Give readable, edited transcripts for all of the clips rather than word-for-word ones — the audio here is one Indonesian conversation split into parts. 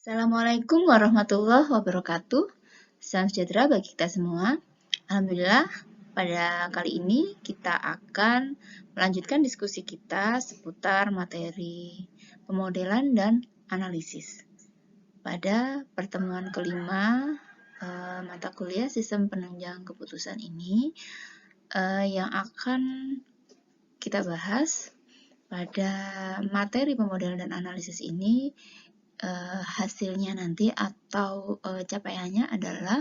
Assalamualaikum warahmatullahi wabarakatuh. Salam sejahtera bagi kita semua. Alhamdulillah, pada kali ini kita akan melanjutkan diskusi kita seputar materi pemodelan dan analisis. Pada pertemuan kelima mata kuliah sistem penunjang keputusan ini, yang akan kita bahas pada materi pemodelan dan analisis ini, hasilnya nanti atau capaiannya adalah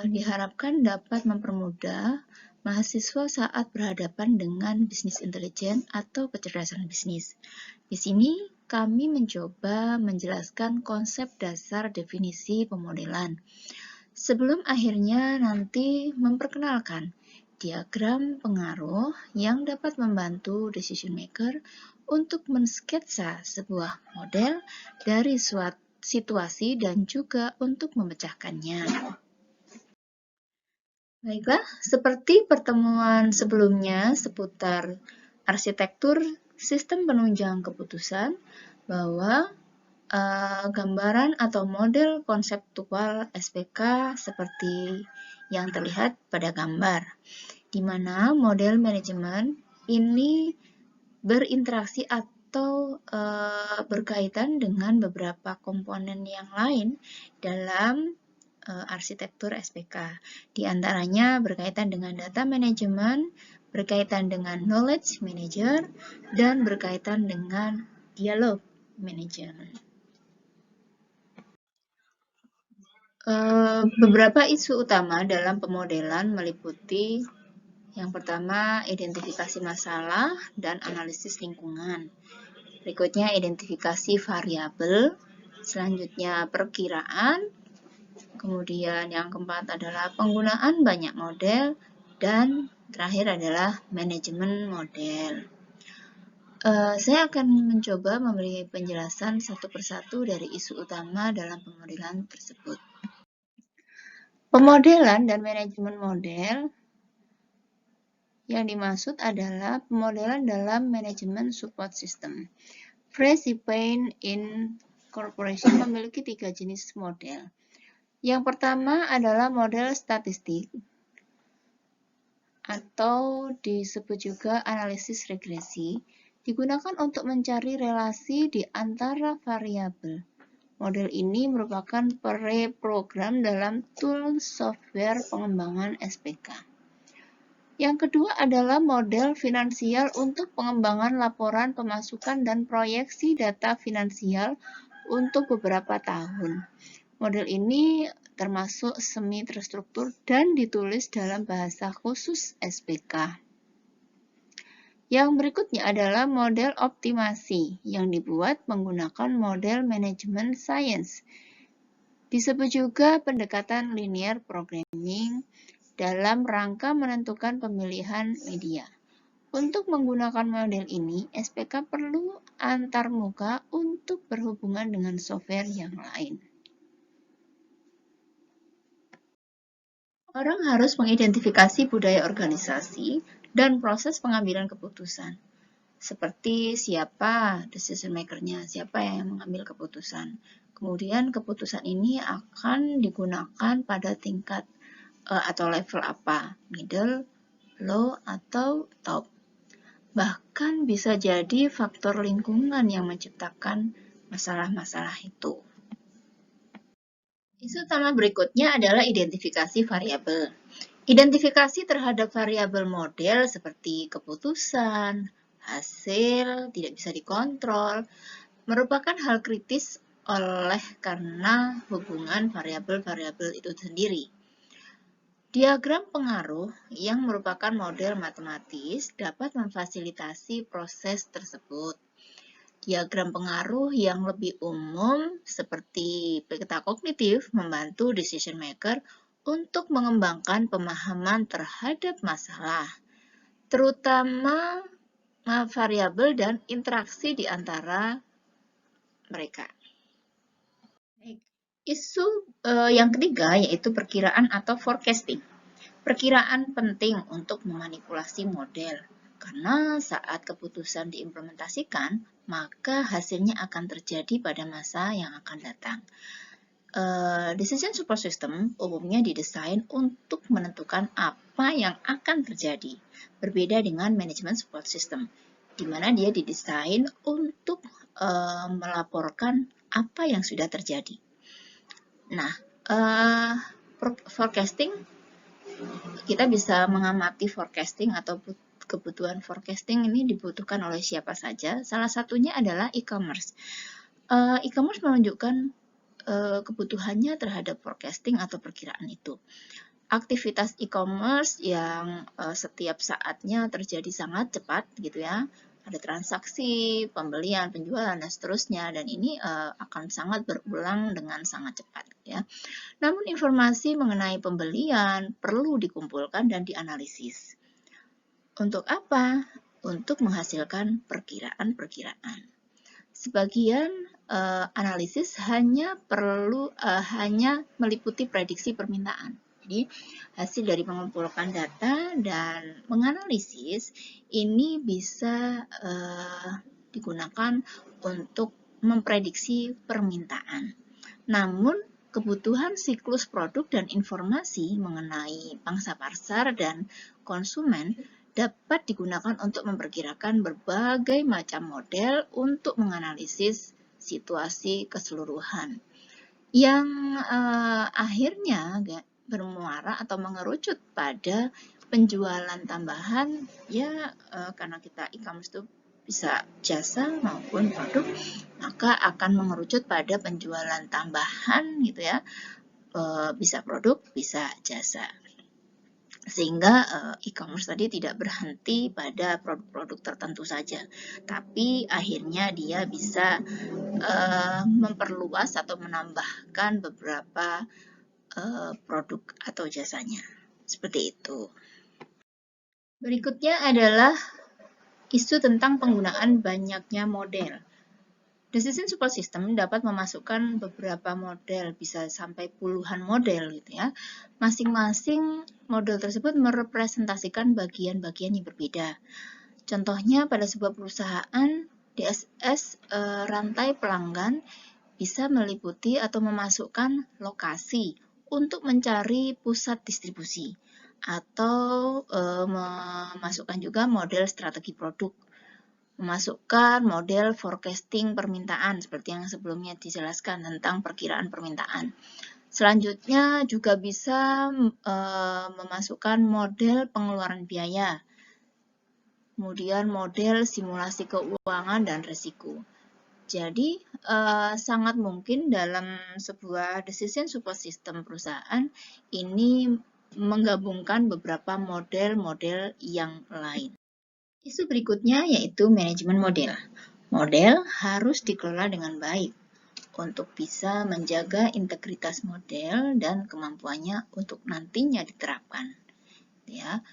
diharapkan dapat mempermudah mahasiswa saat berhadapan dengan bisnis intelijen atau kecerdasan bisnis. Di sini kami mencoba menjelaskan konsep dasar definisi pemodelan. Sebelum akhirnya nanti memperkenalkan diagram pengaruh yang dapat membantu decision maker untuk mensketsa sebuah model dari suatu situasi dan juga untuk memecahkannya. Baiklah, seperti pertemuan sebelumnya seputar arsitektur sistem penunjang keputusan, bahwa gambaran atau model konseptual SPK seperti yang terlihat pada gambar, di mana model manajemen ini berinteraksi atau berkaitan dengan beberapa komponen yang lain dalam arsitektur SPK. Di antaranya berkaitan dengan data manajemen, berkaitan dengan knowledge manager, dan berkaitan dengan dialog manajemen. Beberapa isu utama dalam pemodelan meliputi yang pertama, identifikasi masalah dan analisis lingkungan. Berikutnya, identifikasi variabel. Selanjutnya, perkiraan. Kemudian yang keempat adalah penggunaan banyak model. Dan terakhir adalah manajemen model. Saya akan mencoba memberi penjelasan satu persatu dari isu utama dalam pemodelan tersebut. Pemodelan dan manajemen model yang dimaksud adalah pemodelan dalam manajemen support system. Freshipane Incorporation memiliki 3 jenis model. Yang pertama adalah model statistik atau disebut juga analisis regresi, digunakan untuk mencari relasi di antara variabel. Model ini merupakan preprogram dalam tool software pengembangan SPK. Yang kedua adalah model finansial untuk pengembangan laporan pemasukan dan proyeksi data finansial untuk beberapa tahun. Model ini termasuk semi terstruktur dan ditulis dalam bahasa khusus SPK. Yang berikutnya adalah model optimasi yang dibuat menggunakan model manajemen science. Disebut juga pendekatan linear programming dalam rangka menentukan pemilihan media. Untuk menggunakan model ini, SPK perlu antarmuka untuk berhubungan dengan software yang lain. Orang harus mengidentifikasi budaya organisasi dan proses pengambilan keputusan. Seperti siapa decision maker-nya, siapa yang mengambil keputusan. Kemudian keputusan ini akan digunakan pada tingkat atau level apa, middle, low, atau top. Bahkan bisa jadi faktor lingkungan yang menciptakan masalah-masalah itu. Isu utama berikutnya adalah identifikasi variabel. Identifikasi terhadap variabel model seperti keputusan, hasil, tidak bisa dikontrol, merupakan hal kritis oleh karena hubungan variabel-variabel itu sendiri. Diagram pengaruh yang merupakan model matematis dapat memfasilitasi proses tersebut. Diagram pengaruh yang lebih umum seperti peta kognitif membantu decision maker untuk mengembangkan pemahaman terhadap masalah, terutama variabel dan interaksi di antara mereka. Isu yang ketiga yaitu perkiraan atau forecasting. Perkiraan penting untuk memanipulasi model. Karena saat keputusan diimplementasikan, maka hasilnya akan terjadi pada masa yang akan datang. Decision support system umumnya didesain untuk menentukan apa yang akan terjadi, berbeda dengan management support system, di mana dia didesain untuk melaporkan apa yang sudah terjadi. Nah, forecasting, kita bisa mengamati forecasting atau kebutuhan forecasting ini dibutuhkan oleh siapa saja. Salah satunya adalah e-commerce. E-commerce menunjukkan kebutuhannya terhadap forecasting atau perkiraan itu. Aktivitas e-commerce yang setiap saatnya terjadi sangat cepat gitu ya. Ada transaksi, pembelian, penjualan, dan seterusnya, dan ini akan sangat berulang dengan sangat cepat ya. Namun informasi mengenai pembelian perlu dikumpulkan dan dianalisis. Untuk apa? Untuk menghasilkan perkiraan-perkiraan. Sebagian analisis hanya meliputi prediksi permintaan. Jadi hasil dari mengumpulkan data dan menganalisis ini bisa digunakan untuk memprediksi permintaan. Namun kebutuhan siklus produk dan informasi mengenai pangsa pasar dan konsumen dapat digunakan untuk memperkirakan berbagai macam model untuk menganalisis situasi keseluruhan yang akhirnya bermuara atau mengerucut pada penjualan tambahan ya, karena kita e-commerce itu bisa jasa maupun produk, maka akan mengerucut pada penjualan tambahan gitu ya, bisa produk, bisa jasa. Sehingga e-commerce tadi tidak berhenti pada produk-produk tertentu saja, tapi akhirnya dia bisa memperluas atau menambahkan beberapa produk atau jasanya. Seperti itu. Berikutnya adalah isu tentang penggunaan banyaknya model. Decision support system dapat memasukkan beberapa model, bisa sampai puluhan model gitu ya. Masing-masing model tersebut merepresentasikan bagian-bagian yang berbeda. Contohnya pada sebuah perusahaan DSS rantai pelanggan bisa meliputi atau memasukkan lokasi untuk mencari pusat distribusi atau memasukkan juga model strategi produk, memasukkan model forecasting permintaan seperti yang sebelumnya dijelaskan tentang perkiraan permintaan. Selanjutnya juga bisa memasukkan model pengeluaran biaya, kemudian model simulasi keuangan dan risiko. Jadi sangat mungkin dalam sebuah decision support system perusahaan ini menggabungkan beberapa model-model yang lain. Isu berikutnya yaitu manajemen model. Model harus dikelola dengan baik untuk bisa menjaga integritas model dan kemampuannya untuk nantinya diterapkan. Ya,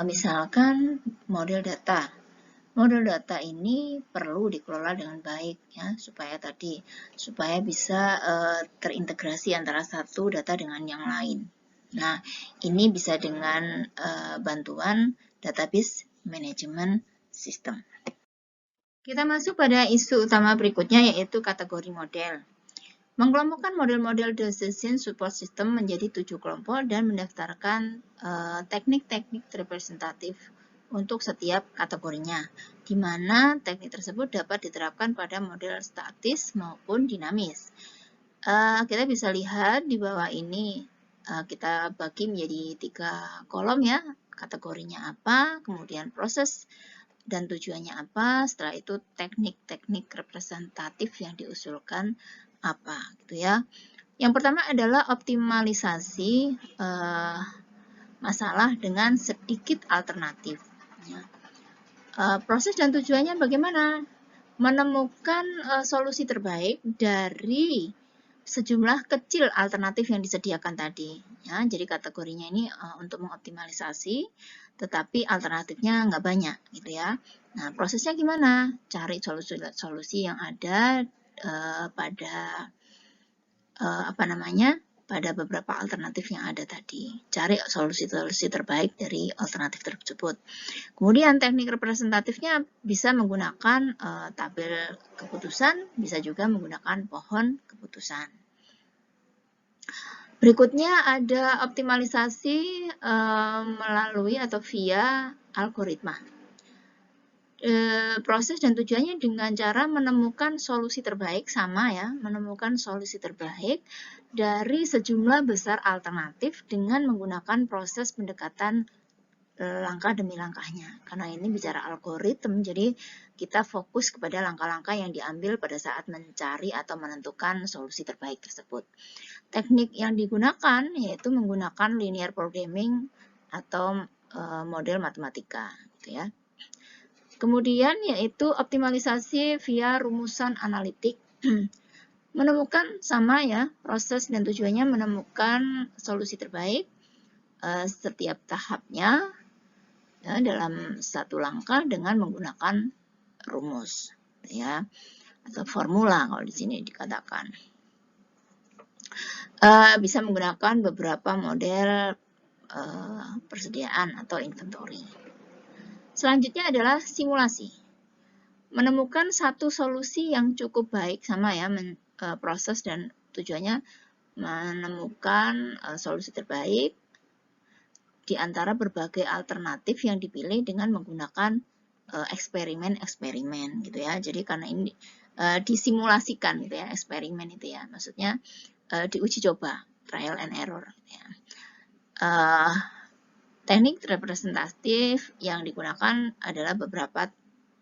misalkan model data. Model data ini perlu dikelola dengan baik ya, supaya bisa terintegrasi antara satu data dengan yang lain. Nah, ini bisa dengan bantuan database management system. Kita masuk pada isu utama berikutnya yaitu kategori model. Mengelompokkan model-model decision support system menjadi 7 kelompok dan mendaftarkan teknik-teknik representatif untuk setiap kategorinya, di mana teknik tersebut dapat diterapkan pada model statis maupun dinamis. Kita bisa lihat di bawah ini, kita bagi menjadi 3 kolom ya, kategorinya apa, kemudian proses dan tujuannya apa, setelah itu teknik-teknik representatif yang diusulkan apa gitu ya. Yang pertama adalah optimalisasi masalah dengan sedikit alternatif. Ya. Proses dan tujuannya bagaimana? Menemukan solusi terbaik dari sejumlah kecil alternatif yang disediakan tadi. Ya, jadi kategorinya ini untuk mengoptimalisasi, tetapi alternatifnya nggak banyak, gitu ya. Nah, prosesnya gimana? Cari solusi yang ada pada pada beberapa alternatif yang ada tadi. Cari solusi-solusi terbaik dari alternatif tersebut. Kemudian teknik representatifnya bisa menggunakan tabel keputusan, bisa juga menggunakan pohon keputusan. Berikutnya ada optimalisasi melalui atau via algoritma. Proses dan tujuannya dengan cara menemukan solusi terbaik, sama ya, menemukan solusi terbaik dari sejumlah besar alternatif dengan menggunakan proses pendekatan langkah demi langkahnya. Karena ini bicara algoritma, jadi kita fokus kepada langkah-langkah yang diambil pada saat mencari atau menentukan solusi terbaik tersebut. Teknik yang digunakan yaitu menggunakan linear programming atau model matematika, gitu ya. Kemudian yaitu optimalisasi via rumusan analitik. Menemukan, sama ya, proses dan tujuannya menemukan solusi terbaik setiap tahapnya ya, dalam satu langkah dengan menggunakan rumus, ya, atau formula kalau di sini dikatakan. Bisa menggunakan beberapa model persediaan atau inventory. Selanjutnya adalah simulasi. Menemukan satu solusi yang cukup baik, sama ya, proses dan tujuannya menemukan solusi terbaik di antara berbagai alternatif yang dipilih dengan menggunakan eksperimen gitu ya. Jadi karena ini disimulasikan gitu ya, eksperimen itu ya, maksudnya diuji coba, trial and error gitu ya. Teknik representatif yang digunakan adalah beberapa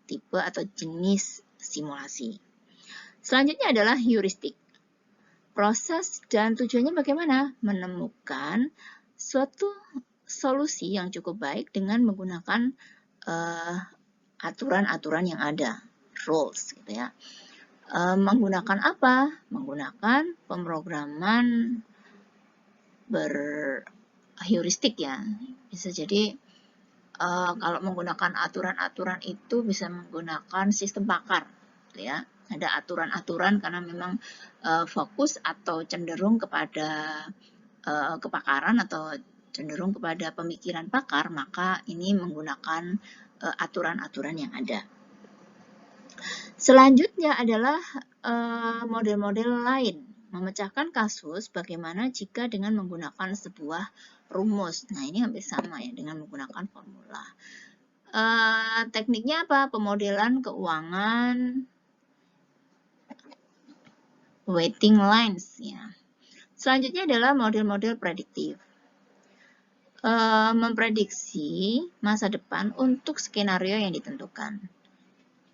tipe atau jenis simulasi. Selanjutnya adalah heuristik. Proses dan tujuannya bagaimana? Menemukan suatu solusi yang cukup baik dengan menggunakan aturan-aturan yang ada, rules gitu ya. Menggunakan apa? Menggunakan pemrograman berheuristik ya. Bisa jadi kalau menggunakan aturan-aturan itu bisa menggunakan sistem pakar, gitu ya. Ada aturan-aturan karena memang fokus atau cenderung kepada kepakaran atau cenderung kepada pemikiran pakar, maka ini menggunakan aturan-aturan yang ada. Selanjutnya adalah model-model lain. Memecahkan kasus bagaimana jika dengan menggunakan sebuah rumus. Nah, ini hampir sama ya dengan menggunakan formula. Tekniknya apa? Pemodelan keuangan, weighting lines ya. Selanjutnya adalah model-model prediktif. Memprediksi masa depan untuk skenario yang ditentukan.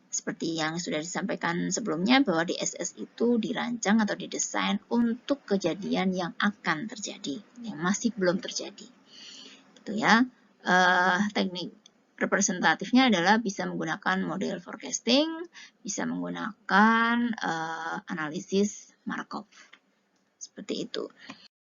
Seperti yang sudah disampaikan sebelumnya bahwa DSS itu dirancang atau didesain untuk kejadian yang akan terjadi, yang masih belum terjadi. Gitu ya. Teknik representatifnya adalah bisa menggunakan model forecasting, bisa menggunakan analisis Markov. Seperti itu.